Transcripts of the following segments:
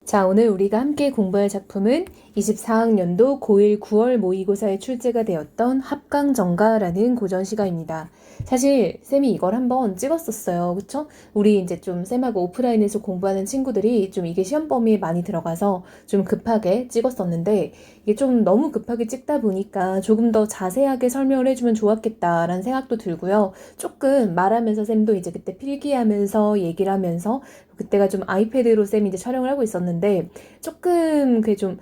자, 오늘 우리가 함께 공부할 작품은 24학년도 고1 9월 모의고사에 출제가 되었던 합강정가라는 고전시가입니다. 사실 쌤이 이걸 한번 찍었었어요. 그쵸? 우리 이제 좀 쌤하고 오프라인에서 공부하는 친구들이 좀 이게 시험 범위에 많이 들어가서 좀 급하게 찍었었는데 이게 좀 너무 급하게 찍다 보니까 조금 더 자세하게 설명을 해주면 좋았겠다라는 생각도 들고요. 조금 말하면서 쌤도 이제 그때 필기하면서 얘기를 하면서 그때가 좀 아이패드로 쌤이 이제 촬영을 하고 있었는데 조금 그게 좀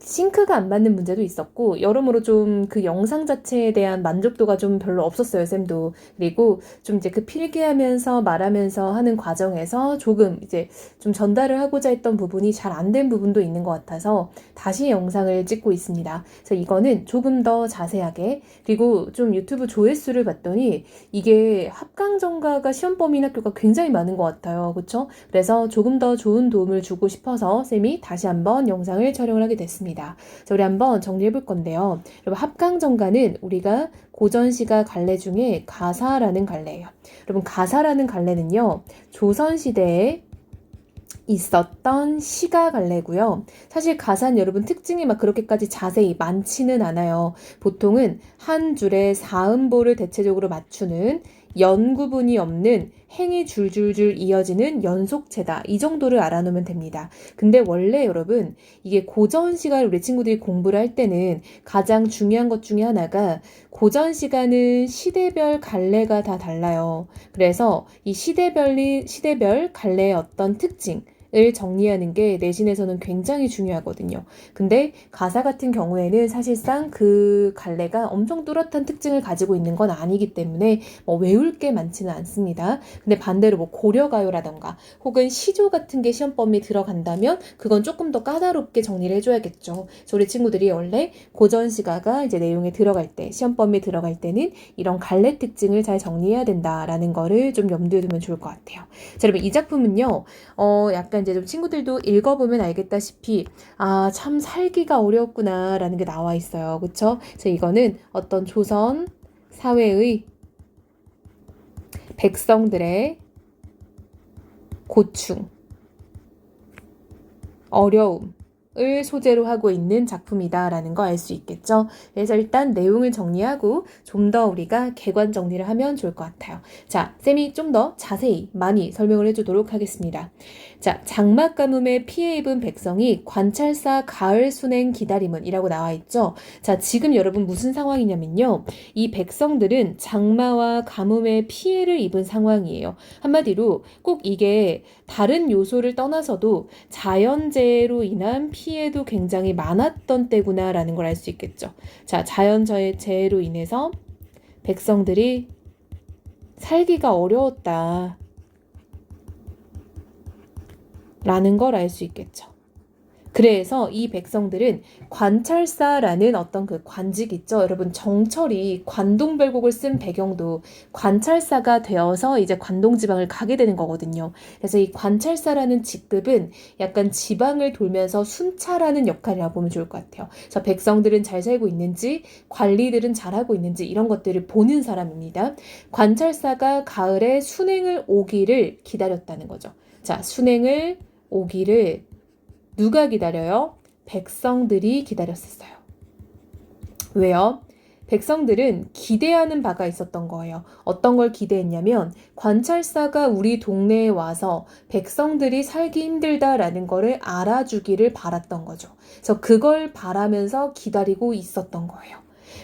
싱크가 안 맞는 문제도 있었고 여러모로 좀 그 영상 자체에 대한 만족도가 좀 별로 없었어요, 쌤도. 그리고 좀 이제 그 필기하면서 말하면서 하는 과정에서 조금 이제 좀 전달을 하고자 했던 부분이 잘 안 된 부분도 있는 것 같아서 다시 영상을 찍고 있습니다. 그래서 이거는 조금 더 자세하게, 그리고 좀 유튜브 조회수를 봤더니 이게 합강정가가 시험 범위 학교가 굉장히 많은 것 같아요. 그렇죠? 그래서 조금 더 좋은 도움을 주고 싶어서 쌤이 다시 한번 영상을 촬영을 하게 됐습니다. 자, 우리 한번 정리해 볼 건데요. 여러분, 합강정가는 우리가 고전시가 갈래 중에 가사라는 갈래예요. 여러분, 가사라는 갈래는요, 조선시대에 있었던 시가 갈래고요. 사실 가사는 여러분 특징이 막 그렇게까지 자세히 많지는 않아요. 보통은 한 줄에 사음보를 대체적으로 맞추는 연구분이 없는 행이 줄줄줄 이어지는 연속체다. 이 정도를 알아놓으면 됩니다. 근데 원래 여러분 이게 고전 시간을 우리 친구들이 공부를 할 때는 가장 중요한 것 중에 하나가 고전 시간은 시대별 갈래가 다 달라요. 그래서 이 시대별 갈래의 어떤 특징 을 정리하는 게 내신에서는 굉장히 중요하거든요. 근데 가사 같은 경우에는 사실상 그 갈래가 엄청 뚜렷한 특징을 가지고 있는 건 아니기 때문에 외울 게 많지는 않습니다. 근데 반대로 고려가요라던가 혹은 시조 같은 게 시험 범위에 들어간다면 그건 조금 더 까다롭게 정리를 해줘야겠죠. 그래서 우리 친구들이 원래 고전시가가 이제 내용에 들어갈 때, 시험 범위에 들어갈 때는 이런 갈래 특징을 잘 정리해야 된다라는 거를 좀 염두에 두면 좋을 것 같아요. 자, 여러분 이 작품은요, 약간 이제 좀 친구들도 읽어보면 알겠다시피 참 살기가 어려웠구나라는 게 나와 있어요. 그쵸? 그래서 이거는 어떤 조선 사회의 백성들의 고충, 어려움을 소재로 하고 있는 작품이다라는 거 알 수 있겠죠. 그래서 일단 내용을 정리하고 좀 더 우리가 객관 정리를 하면 좋을 것 같아요. 자, 쌤이 좀 더 자세히 많이 설명을 해주도록 하겠습니다. 자, 장막 가뭄에 피해 입은 백성이 관찰사 가을 순행 기다림은 이라고 나와 있죠. 자, 지금 여러분 무슨 상황이냐면요. 이 백성들은 장마와 가뭄에 피해를 입은 상황이에요. 한마디로 꼭 이게 다른 요소를 떠나서도 자연재해로 인한 피해도 굉장히 많았던 때구나라는 걸 알 수 있겠죠. 자, 자연재해로 인해서 백성들이 살기가 어려웠다 라는 걸 알 수 있겠죠. 그래서 이 백성들은 관찰사라는 어떤 그 관직 있죠. 여러분 정철이 관동별곡을 쓴 배경도 관찰사가 되어서 이제 관동지방을 가게 되는 거거든요. 그래서 이 관찰사라는 직급은 약간 지방을 돌면서 순찰하는 역할이라고 보면 좋을 것 같아요. 그래서 백성들은 잘 살고 있는지, 관리들은 잘하고 있는지 이런 것들을 보는 사람입니다. 관찰사가 가을에 순행을 오기를 기다렸다는 거죠. 자, 순행을 오기를 누가 기다려요? 백성들이 기다렸었어요. 왜요? 백성들은 기대하는 바가 있었던 거예요. 어떤 걸 기대했냐면 관찰사가 우리 동네에 와서 백성들이 살기 힘들다라는 거를 알아주기를 바랐던 거죠. 그래서 그걸 바라면서 기다리고 있었던 거예요.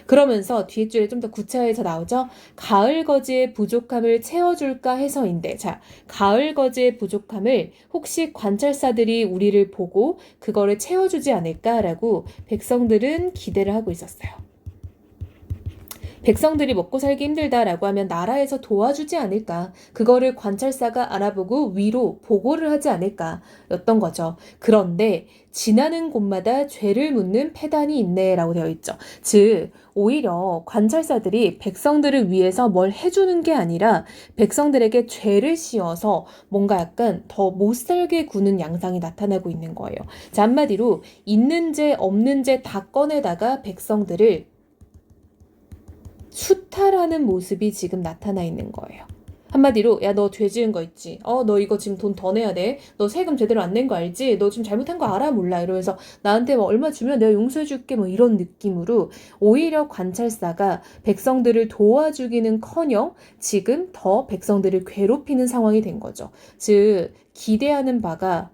그러면서 뒤에 줄에 좀 더 구체화해서 나오죠. 가을 거지의 부족함을 채워줄까 해서인데, 자, 가을 거지의 부족함을 혹시 관찰사들이 우리를 보고 그거를 채워주지 않을까라고 백성들은 기대를 하고 있었어요. 백성들이 먹고 살기 힘들다라고 하면 나라에서 도와주지 않을까, 그거를 관찰사가 알아보고 위로 보고를 하지 않을까였던 거죠. 그런데 지나는 곳마다 죄를 묻는 패단이 있네라고 되어 있죠. 즉 오히려 관찰사들이 백성들을 위해서 뭘 해주는 게 아니라 백성들에게 죄를 씌워서 뭔가 약간 더 못살게 구는 양상이 나타나고 있는 거예요. 자, 한마디로 있는 죄 없는 죄 다 꺼내다가 백성들을 수탈하는 모습이 지금 나타나 있는 거예요. 한마디로 야 너 죄 지은 거 있지? 너 이거 지금 돈 더 내야 돼. 너 세금 제대로 안 낸 거 알지? 너 지금 잘못한 거 알아 몰라? 이러면서 나한테 뭐 얼마 주면 내가 용서해 줄게 뭐 이런 느낌으로 오히려 관찰사가 백성들을 도와주기는커녕 지금 더 백성들을 괴롭히는 상황이 된 거죠. 즉 기대하는 바가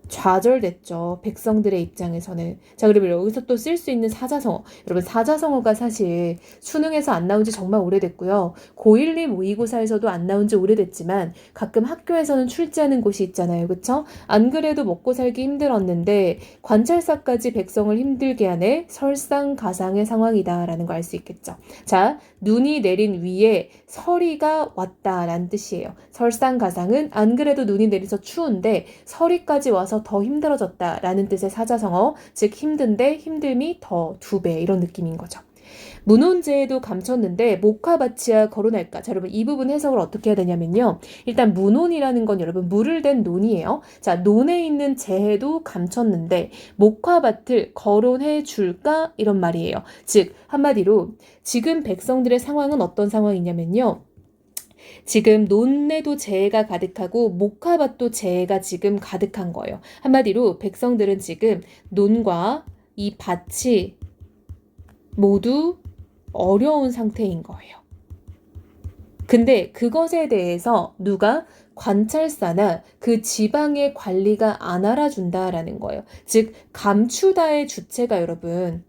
좌절됐죠. 백성들의 입장에서는. 자, 그러면 여기서 또 쓸 수 있는 사자성어. 여러분, 사자성어가 사실 수능에서 안 나온 지 정말 오래됐고요. 고1, 2 모의고사에서도 안 나온 지 오래됐지만 가끔 학교에서는 출제하는 곳이 있잖아요. 그쵸? 안 그래도 먹고 살기 힘들었는데 관찰사까지 백성을 힘들게 하네 설상가상의 상황이다라는 걸 알 수 있겠죠. 자, 눈이 내린 위에 서리가 왔다라는 뜻이에요. 설상가상은 안 그래도 눈이 내려서 추운데 서리까지 와서 더 힘들어졌다라는 뜻의 사자성어, 즉 힘든데 힘듦이 더 2배 이런 느낌인 거죠. 문혼제에도 감췄는데 목화밭이야 거론할까? 자, 여러분 이 부분 해석을 어떻게 해야 되냐면요. 일단 문혼이라는 건 여러분 물을 댄 논이에요. 자, 논에 있는 재해도 감췄는데 목화밭을 거론해 줄까? 이런 말이에요. 즉 한마디로 지금 백성들의 상황은 어떤 상황이냐면요. 지금 논에도 재해가 가득하고 목화밭도 재해가 지금 가득한 거예요. 한마디로 백성들은 지금 논과 이 밭이 모두 어려운 상태인 거예요. 근데 그것에 대해서 누가 관찰사나 그 지방의 관리가 안 알아준다라는 거예요. 즉 감추다의 주체가 여러분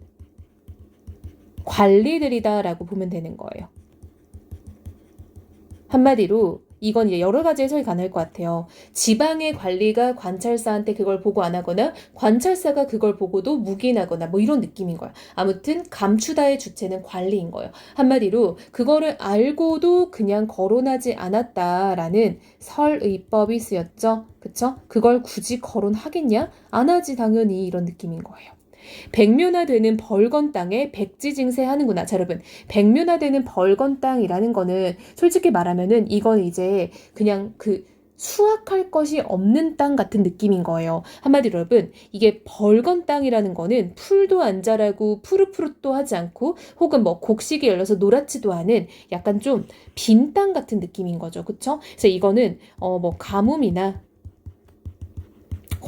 관리들이다라고 보면 되는 거예요. 한마디로 이건 이제 여러 가지 해석이 가능할 것 같아요. 지방의 관리가 관찰사한테 그걸 보고 안 하거나 관찰사가 그걸 보고도 묵인하거나 뭐 이런 느낌인 거야. 아무튼 감추다의 주체는 관리인 거예요. 한마디로 그거를 알고도 그냥 거론하지 않았다라는 설의법이 쓰였죠. 그쵸? 그걸 굳이 거론하겠냐? 안 하지 당연히 이런 느낌인 거예요. 백묘나되는 벌건 땅에 백지징세 하는구나. 자, 여러분, 백묘나되는 벌건 땅이라는 거는 솔직히 말하면은 이건 이제 그냥 그 수확할 것이 없는 땅 같은 느낌인 거예요. 한마디로 여러분, 이게 벌건 땅이라는 거는 풀도 안 자라고 푸릇푸릇도 하지 않고 혹은 뭐 곡식이 열려서 노랗지도 않은 약간 좀 빈 땅 같은 느낌인 거죠. 그쵸? 그래서 이거는 뭐 가뭄이나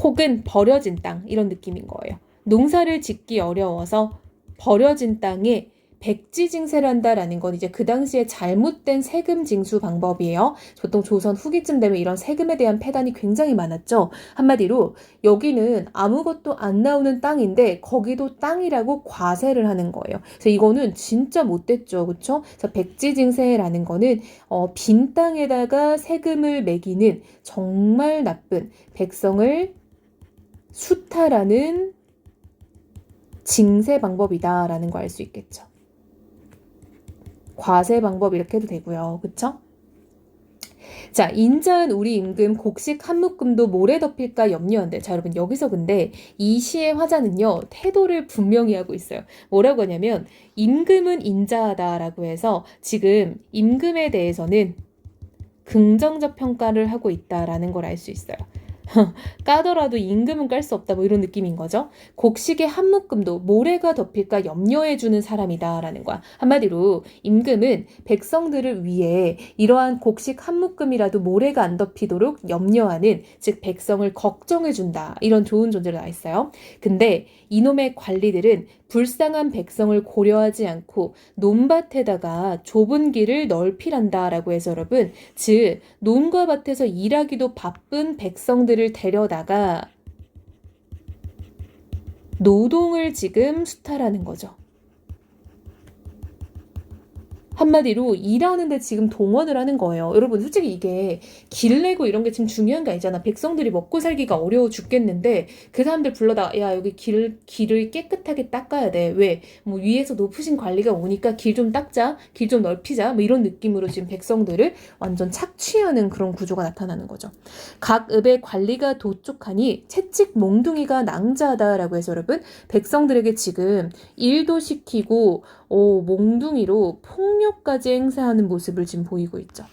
혹은 버려진 땅 이런 느낌인 거예요. 농사를 짓기 어려워서 버려진 땅에 백지징세를 한다라는 건 이제 그 당시에 잘못된 세금 징수 방법이에요. 보통 조선 후기쯤 되면 이런 세금에 대한 폐단이 굉장히 많았죠. 한마디로 여기는 아무것도 안 나오는 땅인데 거기도 땅이라고 과세를 하는 거예요. 그래서 이거는 진짜 못됐죠. 그렇죠? 그래서 백지징세라는 거는 빈 땅에다가 세금을 매기는 정말 나쁜 백성을 수탈하는 징세 방법이다라는 거 알 수 있겠죠. 과세 방법 이렇게 해도 되고요. 그쵸? 자, 인자한 우리 임금 곡식 한 묶음도 모래 덮일까 염려한대. 자, 여러분 여기서 근데 이 시의 화자는요. 태도를 분명히 하고 있어요. 뭐라고 하냐면 임금은 인자하다라고 해서 지금 임금에 대해서는 긍정적 평가를 하고 있다라는 걸 알 수 있어요. 까더라도 임금은 깔 수 없다 뭐 이런 느낌인 거죠. 곡식의 한 묶음도 모래가 덮일까 염려해주는 사람이다라는 거야. 한마디로 임금은 백성들을 위해 이러한 곡식 한 묶음이라도 모래가 안 덮이도록 염려하는, 즉 백성을 걱정해준다 이런 좋은 존재로 나와 있어요. 근데 이놈의 관리들은 불쌍한 백성을 고려하지 않고 논밭에다가 좁은 길을 넓히란다라고 해서 여러분, 즉 논과 밭에서 일하기도 바쁜 백성들을 데려다가 노동을 지금 수탈하는 거죠. 한마디로 일하는데 지금 동원을 하는 거예요. 여러분 솔직히 이게 길 내고 이런 게 지금 중요한 게 아니잖아. 백성들이 먹고 살기가 어려워 죽겠는데 그 사람들 불러다 야 여기 길을 깨끗하게 닦아야 돼. 왜? 뭐 위에서 높으신 관리가 오니까 길 좀 닦자. 길 좀 넓히자. 뭐 이런 느낌으로 지금 백성들을 완전 착취하는 그런 구조가 나타나는 거죠. 각 읍의 관리가 도촉하니 채찍 몽둥이가 낭자하다라고 해서 여러분 백성들에게 지금 일도 시키고 몽둥이로 폭력까지 행사하는 모습을 지금 보이고 있죠.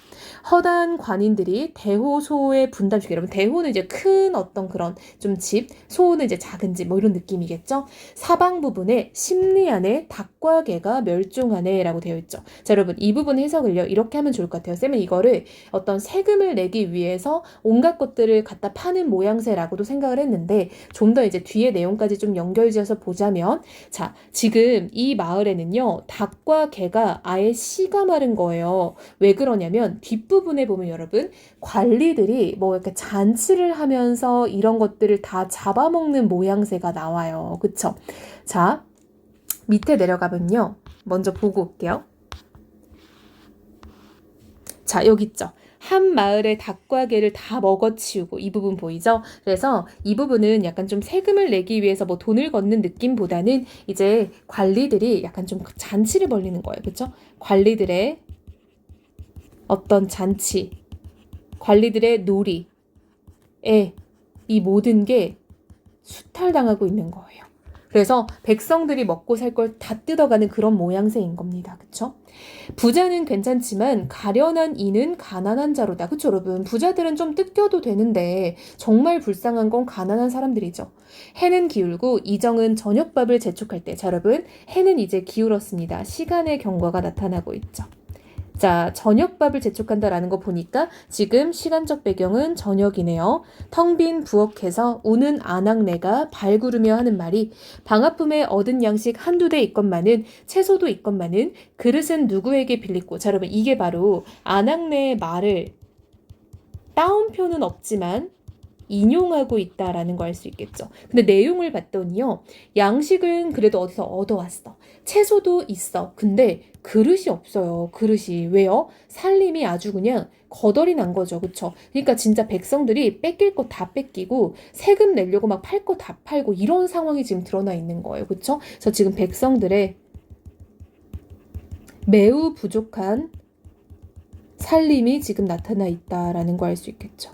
허다한 관인들이 대호 소호의 분담식. 여러분 대호는 이제 큰 어떤 그런 좀 집, 소호는 이제 작은 집 뭐 이런 느낌이겠죠. 사방 부분에 심리하네 닭과 개가 멸종하네 라고 되어 있죠. 자 여러분 이 부분 해석을요 이렇게 하면 좋을 것 같아요. 쌤은 이거를 어떤 세금을 내기 위해서 온갖 것들을 갖다 파는 모양새라고도 생각을 했는데 좀 더 이제 뒤에 내용까지 좀 연결지어서 보자면 자 지금 이 마을에는요 닭과 개가 아예 씨가 마른 거예요. 왜 그러냐면 뒷부분에 보면 여러분 관리들이 뭐 이렇게 잔치를 하면서 이런 것들을 다 잡아먹는 모양새가 나와요. 그쵸? 자 밑에 내려가면요 먼저 보고 올게요. 자 여기 있죠. 한 마을의 닭과 개를 다 먹어치우고 이 부분 보이죠? 그래서 이 부분은 약간 좀 세금을 내기 위해서 뭐 돈을 걷는 느낌보다는 이제 관리들이 약간 좀 잔치를 벌리는 거예요. 그렇죠? 관리들의 어떤 잔치, 관리들의 놀이에 이 모든 게 수탈당하고 있는 거예요. 그래서 백성들이 먹고 살 걸 다 뜯어가는 그런 모양새인 겁니다. 그쵸? 부자는 괜찮지만 가련한 이는 가난한 자로다. 그쵸 여러분? 부자들은 좀 뜯겨도 되는데 정말 불쌍한 건 가난한 사람들이죠. 해는 기울고 이정은 저녁밥을 재촉할 때. 자 여러분 해는 이제 기울었습니다. 시간의 경과가 나타나고 있죠. 자, 저녁밥을 재촉한다라는 거 보니까 지금 시간적 배경은 저녁이네요. 텅 빈 부엌에서 우는 아낙네가 발구르며 하는 말이 방아품에 얻은 양식 한두 대 있건만은 채소도 있건만은 그릇은 누구에게 빌리고 자 여러분 이게 바로 아낙네의 말을 따옴표는 없지만 인용하고 있다라는 거 알 수 있겠죠. 근데 내용을 봤더니요. 양식은 그래도 어디서 얻어왔어. 채소도 있어. 근데 그릇이 없어요. 그릇이. 왜요? 살림이 아주 그냥 거덜이 난 거죠. 그쵸? 그러니까 진짜 백성들이 뺏길 거 다 뺏기고 세금 내려고 막 팔 거 다 팔고 이런 상황이 지금 드러나 있는 거예요. 그쵸? 그래서 지금 백성들의 매우 부족한 살림이 지금 나타나 있다라는 거 알 수 있겠죠.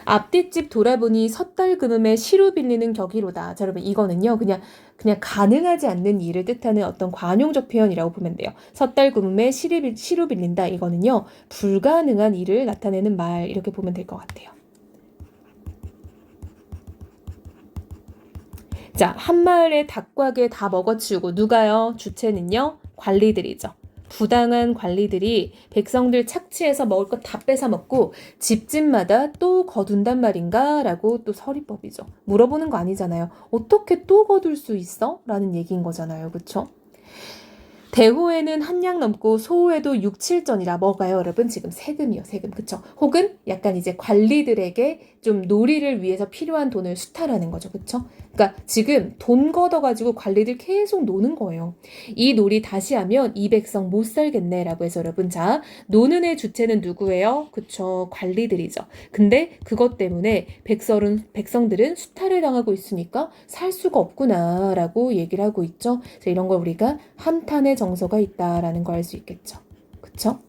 앞뒷집 돌아보니 섣달 금음에 시루 빌리는 격이로다. 자, 여러분 이거는요. 그냥 가능하지 않는 일을 뜻하는 어떤 관용적 표현이라고 보면 돼요. 섣달 금음에 시루 빌린다. 이거는요. 불가능한 일을 나타내는 말 이렇게 보면 될 것 같아요. 자, 한 마을의 닭과 개 다 먹어치우고 누가요? 주체는요. 관리들이죠. 부당한 관리들이 백성들 착취해서 먹을 것 다 뺏어 먹고 집집마다 또 거둔단 말인가? 라고 또 서리법이죠. 물어보는 거 아니잖아요. 어떻게 또 거둘 수 있어? 라는 얘기인 거잖아요. 그쵸? 대호에는 한 양 넘고 소호에도 6, 7전이라 뭐가요 여러분? 지금 세금이요 세금 그쵸? 혹은 약간 이제 관리들에게 좀 놀이를 위해서 필요한 돈을 수탈하는 거죠 그쵸? 그러니까 지금 돈 걷어가지고 관리들 계속 노는 거예요. 이 놀이 다시 하면 이 백성 못 살겠네 라고 해서 여러분 자 노는 애 주체는 누구예요? 그쵸 관리들이죠. 근데 그것 때문에 백성들은 수탈을 당하고 있으니까 살 수가 없구나 라고 얘기를 하고 있죠. 그래서 이런 걸 우리가 한탄의 정서가 있다라는 걸 알 수 있겠죠. 그쵸?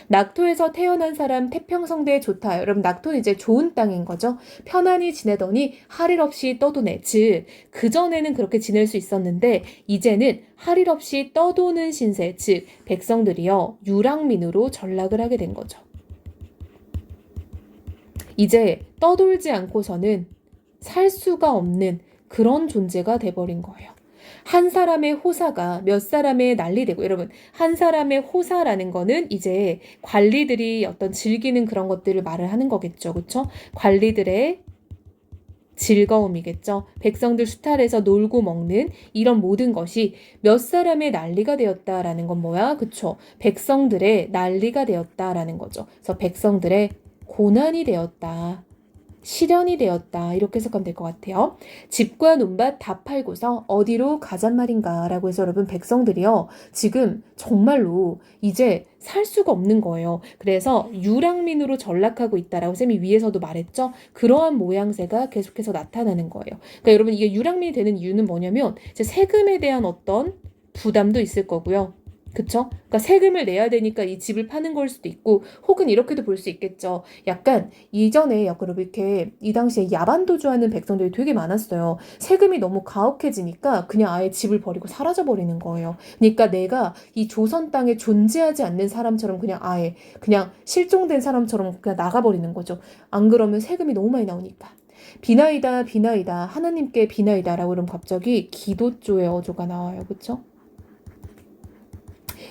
낙토에서 태어난 사람 태평성대에 좋다. 여러분 낙토는 이제 좋은 땅인 거죠. 편안히 지내더니 할 일 없이 떠도네. 즉 그전에는 그렇게 지낼 수 있었는데 이제는 할 일 없이 떠도는 신세. 즉 백성들이요. 유랑민으로 전락을 하게 된 거죠. 이제 떠돌지 않고서는 살 수가 없는 그런 존재가 돼버린 거예요. 한 사람의 호사가 몇 사람의 난리되고 여러분 한 사람의 호사라는 거는 이제 관리들이 어떤 즐기는 그런 것들을 말을 하는 거겠죠. 그렇죠? 관리들의 즐거움이겠죠. 백성들 수탈해서 놀고 먹는 이런 모든 것이 몇 사람의 난리가 되었다라는 건 뭐야? 그쵸? 백성들의 난리가 되었다라는 거죠. 그래서 백성들의 고난이 되었다. 시련이 되었다. 이렇게 해석하면 될 것 같아요. 집과 논밭 다 팔고서 어디로 가잔 말인가 라고 해서 여러분 백성들이요. 지금 정말로 이제 살 수가 없는 거예요. 그래서 유랑민으로 전락하고 있다라고 쌤이 위에서도 말했죠. 그러한 모양새가 계속해서 나타나는 거예요. 그러니까 여러분 이게 유랑민이 되는 이유는 뭐냐면 이제 세금에 대한 어떤 부담도 있을 거고요. 그쵸? 그러니까 세금을 내야 되니까 이 집을 파는 걸 수도 있고, 혹은 이렇게도 볼 수 있겠죠. 약간 이전에 약간 이렇게 이 당시에 야반도주하는 백성들이 되게 많았어요. 세금이 너무 가혹해지니까 그냥 아예 집을 버리고 사라져 버리는 거예요. 그러니까 내가 이 조선 땅에 존재하지 않는 사람처럼 그냥 아예 그냥 실종된 사람처럼 그냥 나가버리는 거죠. 안 그러면 세금이 너무 많이 나오니까. 비나이다, 비나이다, 하나님께 비나이다라고 그러면 갑자기 기도조의 어조가 나와요. 그쵸?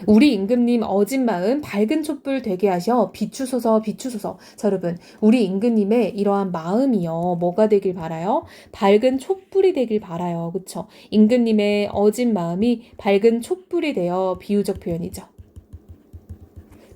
우리 임금님 어진 마음 밝은 촛불 되게 하셔 비추소서 비추소서. 자, 여러분, 우리 임금님의 이러한 마음이요 뭐가 되길 바라요? 밝은 촛불이 되길 바라요. 그쵸? 임금님의 어진 마음이 밝은 촛불이 되어 비유적 표현이죠.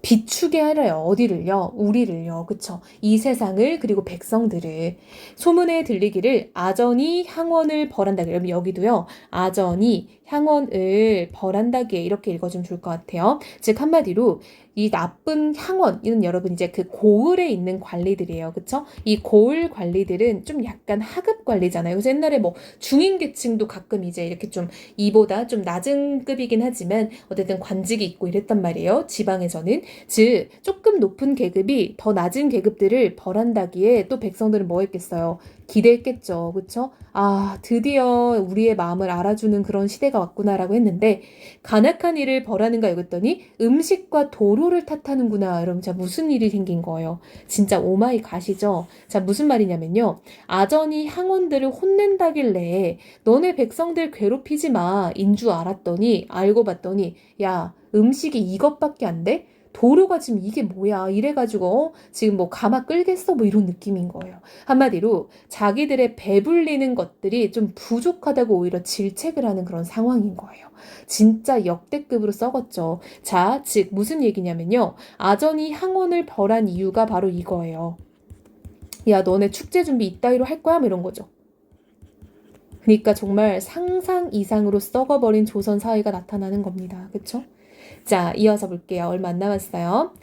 비추게 하래요. 어디를요? 우리를요. 그쵸? 이 세상을 그리고 백성들을. 소문에 들리기를 아전이 향원을 벌한다. 그러면 여기도요. 아전이 향원을 벌한다기에 이렇게 읽어주면 좋을 것 같아요. 즉 한마디로 이 나쁜 향원 이는 여러분 이제 그 고을에 있는 관리들이에요. 그쵸? 이 고을 관리들은 좀 약간 하급 관리잖아요. 그래서 옛날에 뭐 중인 계층도 가끔 이제 이렇게 좀 이보다 좀 낮은 급이긴 하지만 어쨌든 관직이 있고 이랬단 말이에요. 지방에서는. 즉 조금 높은 계급이 더 낮은 계급들을 벌한다기에 또 백성들은 뭐 했겠어요? 기대했겠죠. 그쵸? 아, 드디어 우리의 마음을 알아주는 그런 시대가 왔구나라고 했는데 간악한 일을 벌하는가 여겼더니 음식과 도로를 탓하는구나. 여러분, 자, 무슨 일이 생긴 거예요? 진짜 오마이 갓이죠? 자, 무슨 말이냐면요. 아전이 향원들을 혼낸다길래 너네 백성들 괴롭히지 마. 인 줄 알았더니 알고 봤더니 야, 음식이 이것밖에 안 돼? 도로가 지금 이게 뭐야 이래가지고 지금 뭐 가마 끌겠어 뭐 이런 느낌인 거예요. 한마디로 자기들의 배불리는 것들이 좀 부족하다고 오히려 질책을 하는 그런 상황인 거예요. 진짜 역대급으로 썩었죠. 자, 즉 무슨 얘기냐면요. 아전이 향원을 벌한 이유가 바로 이거예요. 야, 너네 축제 준비 이따위로 할 거야? 뭐 이런 거죠. 그러니까 정말 상상 이상으로 썩어버린 조선 사회가 나타나는 겁니다. 그쵸? 자, 이어서 볼게요. 얼마 안 남았어요.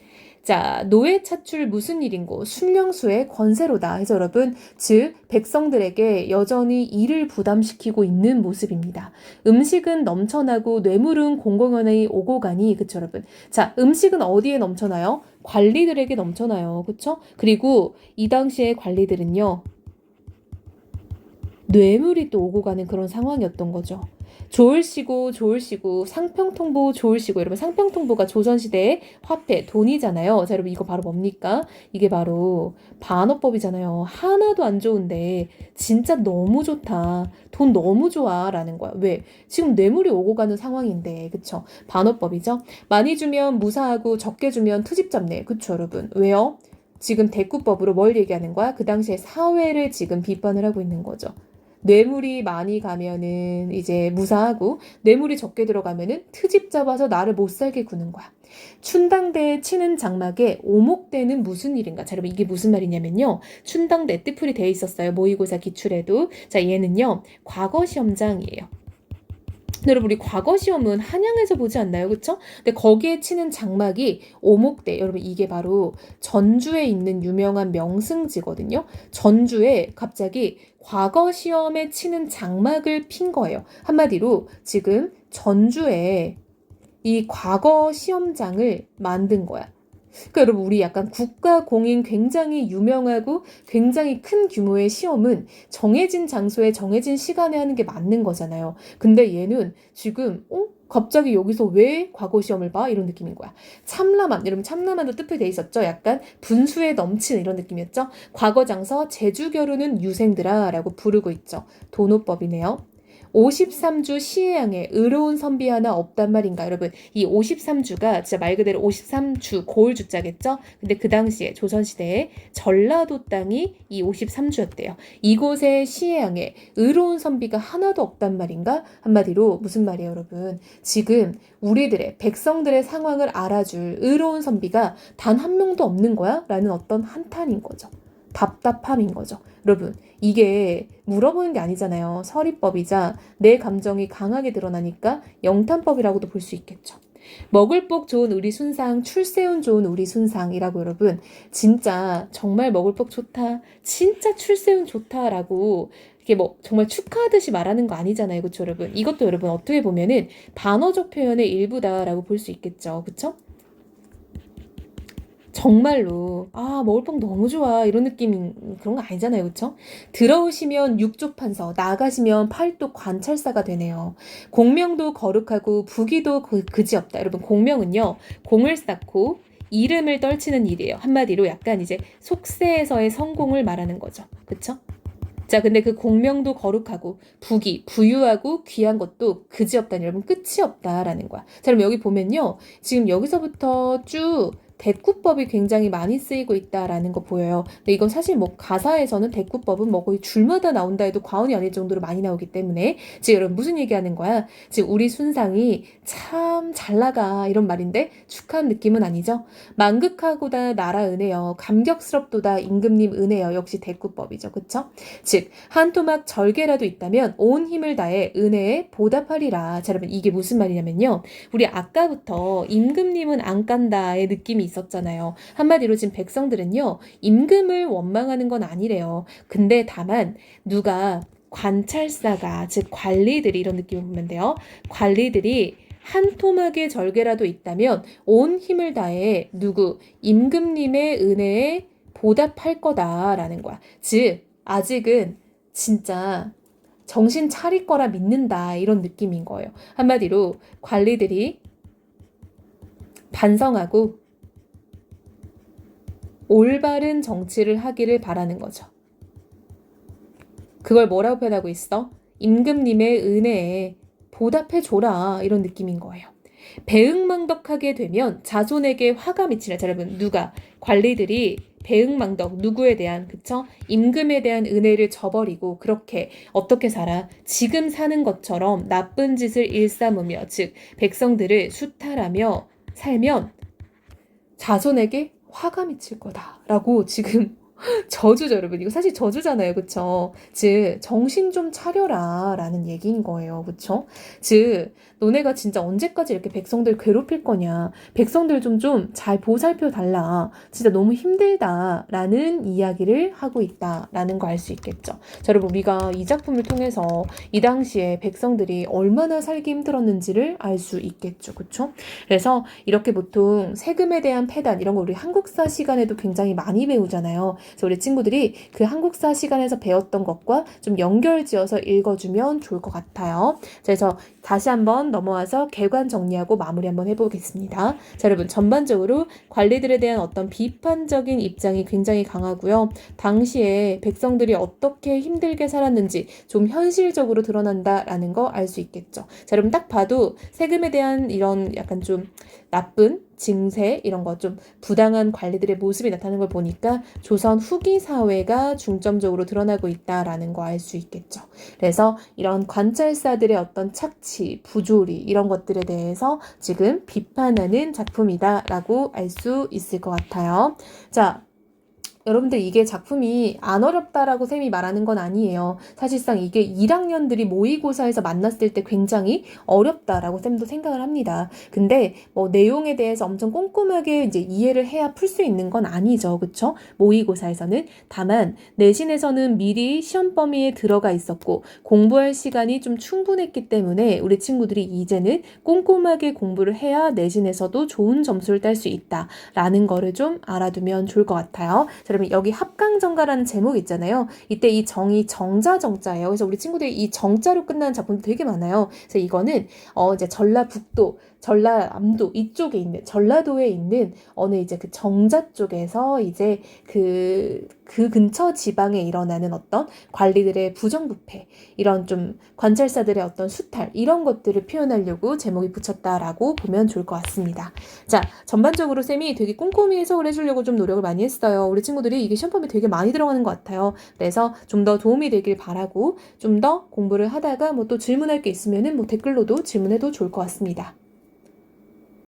자, 노예 차출 무슨 일인고 순령수의 권세로다. 해서 여러분, 즉 백성들에게 여전히 일을 부담시키고 있는 모습입니다. 음식은 넘쳐나고 뇌물은 공공연히 오고 가니, 그쵸 여러분? 자, 음식은 어디에 넘쳐나요? 관리들에게 넘쳐나요. 그쵸? 그리고 이 당시의 관리들은요. 뇌물이 또 오고 가는 그런 상황이었던 거죠. 좋을시고 상평통보 좋을시고 여러분 상평통보가 조선시대의 화폐 돈이잖아요. 자, 여러분 이거 바로 뭡니까? 이게 바로 반어법이잖아요. 하나도 안 좋은데 진짜 너무 좋다. 돈 너무 좋아 라는 거야. 왜? 지금 뇌물이 오고 가는 상황인데 그쵸? 반어법이죠. 많이 주면 무사하고 적게 주면 트집 잡네. 그쵸 여러분? 왜요? 지금 대꾸법으로 뭘 얘기하는 거야? 그 당시에 사회를 지금 비판을 하고 있는 거죠. 뇌물이 많이 가면은 이제 무사하고 뇌물이 적게 들어가면은 트집 잡아서 나를 못 살게 구는 거야. 춘당대에 치는 장막에 오목대는 무슨 일인가? 자, 여러분 이게 무슨 말이냐면요. 춘당대 뜻풀이 돼 있었어요. 모의고사 기출에도. 자, 얘는요. 과거 시험장이에요. 여러분 우리 과거 시험은 한양에서 보지 않나요? 그쵸? 근데 거기에 치는 장막이 오목대. 여러분 이게 바로 전주에 있는 유명한 명승지거든요. 전주에 갑자기 과거 시험에 치는 장막을 핀 거예요. 한마디로 지금 전주에 이 과거 시험장을 만든 거야. 그러니까 여러분 우리 약간 국가 공인 굉장히 유명하고 굉장히 큰 규모의 시험은 정해진 장소에 정해진 시간에 하는 게 맞는 거잖아요. 근데 얘는 지금 갑자기 여기서 왜 과거 시험을 봐? 이런 느낌인 거야. 참람한, 여러분 참람한도 뜻이 돼 있었죠? 약간 분수에 넘치는 이런 느낌이었죠? 과거 장서 제주 겨루는 유생들아 라고 부르고 있죠. 도노법이네요. 53주 시해양에 의로운 선비 하나 없단 말인가 여러분. 이 53주가 진짜 말 그대로 53주 고을 주자겠죠. 근데 그 당시에 조선시대에 전라도 땅이 이 53주였대요. 이곳의 시해양에 의로운 선비가 하나도 없단 말인가. 한마디로 무슨 말이에요 여러분. 지금 우리들의 백성들의 상황을 알아줄 의로운 선비가 단 한 명도 없는 거야? 라는 어떤 한탄인 거죠. 답답함인 거죠. 여러분 이게 물어보는 게 아니잖아요. 서리법이자 내 감정이 강하게 드러나니까 영탄법이라고도 볼 수 있겠죠. 먹을 복 좋은 우리 순상, 출세운 좋은 우리 순상이라고 여러분, 진짜 정말 먹을 복 좋다, 진짜 출세운 좋다라고 이게 뭐 정말 축하하듯이 말하는 거 아니잖아요. 그쵸 여러분? 이것도 여러분 어떻게 보면은 반어적 표현의 일부다라고 볼 수 있겠죠. 그쵸? 정말로 먹을 복 너무 좋아 이런 느낌 그런 거 아니잖아요. 그쵸? 들어오시면 육조판서 나가시면 팔도 관찰사가 되네요. 공명도 거룩하고 부귀도 그지없다. 여러분 공명은요 공을 쌓고 이름을 떨치는 일이에요. 한마디로 약간 이제 속세에서의 성공을 말하는 거죠. 그쵸? 자, 근데 그 공명도 거룩하고 부귀, 부유하고 귀한 것도 그지없다니 여러분 끝이 없다라는 거야. 자, 그럼 여기 보면요. 지금 여기서부터 쭉 대꾸법이 굉장히 많이 쓰이고 있다라는 거 보여요. 근데 이건 사실 뭐 가사에서는 대꾸법은 뭐 거의 줄마다 나온다 해도 과언이 아닐 정도로 많이 나오기 때문에 지금 여러분 무슨 얘기하는 거야? 지금 우리 순상이 참 잘 나가 이런 말인데 축하한 느낌은 아니죠? 만극하고다 나라 은혜여 감격스럽도다 임금님 은혜여 역시 대꾸법이죠. 그쵸? 즉 한 토막 절개라도 있다면 온 힘을 다해 은혜에 보답하리라. 자, 여러분 이게 무슨 말이냐면요. 우리 아까부터 임금님은 안 깐다의 느낌이 있었잖아요. 한마디로 지금 백성들은요. 임금을 원망하는 건 아니래요. 근데 다만 누가 관찰사가 즉 관리들이 이런 느낌을 보면 돼요. 관리들이 한 토막의 절개라도 있다면 온 힘을 다해 누구 임금님의 은혜에 보답할 거다라는 거야. 즉 아직은 진짜 정신 차릴 거라 믿는다 이런 느낌인 거예요. 한마디로 관리들이 반성하고 올바른 정치를 하기를 바라는 거죠. 그걸 뭐라고 표현하고 있어? 임금님의 은혜에 보답해줘라 이런 느낌인 거예요. 배응망덕하게 되면 자손에게 화가 미치라. 자, 여러분 누가 관리들이 배응망덕 누구에 대한 그쵸? 임금에 대한 은혜를 저버리고 그렇게 어떻게 살아? 지금 사는 것처럼 나쁜 짓을 일삼으며 즉 백성들을 수탈하며 살면 자손에게 화가 미칠 거다라고 지금 저주죠, 여러분. 이거 사실 저주잖아요. 그쵸? 즉, 정신 좀 차려라. 라는 얘기인 거예요. 그쵸? 즉, 너네가 진짜 언제까지 이렇게 백성들 괴롭힐 거냐. 백성들 좀 잘 보살펴 달라. 진짜 너무 힘들다. 라는 이야기를 하고 있다. 라는 거 알 수 있겠죠. 자, 여러분, 우리가 이 작품을 통해서 이 당시에 백성들이 얼마나 살기 힘들었는지를 알 수 있겠죠. 그쵸? 그래서 이렇게 보통 세금에 대한 폐단, 이런 거 우리 한국사 시간에도 굉장히 많이 배우잖아요. 그래서 우리 친구들이 그 한국사 시간에서 배웠던 것과 좀 연결지어서 읽어주면 좋을 것 같아요. 그래서 다시 한번 넘어와서 개관 정리하고 마무리 한번 해보겠습니다. 자, 여러분 전반적으로 관리들에 대한 어떤 비판적인 입장이 굉장히 강하고요. 당시에 백성들이 어떻게 힘들게 살았는지 좀 현실적으로 드러난다라는 거 알 수 있겠죠. 자, 여러분 딱 봐도 세금에 대한 이런 약간 좀 나쁜 증세 이런 거 좀 부당한 관리들의 모습이 나타나는 걸 보니까 조선 후기 사회가 중점적으로 드러나고 있다라는 거 알 수 있겠죠. 그래서 이런 관찰사들의 어떤 착취, 부조리 이런 것들에 대해서 지금 비판하는 작품이다라고 알 수 있을 것 같아요. 자, 여러분들 이게 작품이 안 어렵다라고 쌤이 말하는 건 아니에요. 사실상 이게 1학년들이 모의고사에서 만났을 때 굉장히 어렵다라고 쌤도 생각을 합니다. 근데 뭐 내용에 대해서 엄청 꼼꼼하게 이제 이해를 해야 풀 수 있는 건 아니죠. 그쵸? 모의고사에서는. 다만 내신에서는 미리 시험 범위에 들어가 있었고 공부할 시간이 좀 충분했기 때문에 우리 친구들이 이제는 꼼꼼하게 공부를 해야 내신에서도 좋은 점수를 딸 수 있다라는 거를 좀 알아두면 좋을 것 같아요. 여러분 여기 합강정가라는 제목 있잖아요. 이때 이 정이 정자예요. 그래서 우리 친구들이 이 정자로 끝나는 작품도 되게 많아요. 그래서 이거는 이제 전라북도, 전라남도 이쪽에 있는 전라도에 있는 어느 이제 그 정자 쪽에서 이제 그 근처 지방에 일어나는 어떤 관리들의 부정부패 이런 좀 관찰사들의 어떤 수탈 이런 것들을 표현하려고 제목이 붙였다라고 보면 좋을 것 같습니다. 자, 전반적으로 쌤이 되게 꼼꼼히 해석을 해주려고 좀 노력을 많이 했어요. 우리 친구들이 이게 시험범위에 되게 많이 들어가는 것 같아요. 그래서 좀 더 도움이 되길 바라고 좀 더 공부를 하다가 뭐 또 질문할 게 있으면은 뭐 댓글로도 질문해도 좋을 것 같습니다.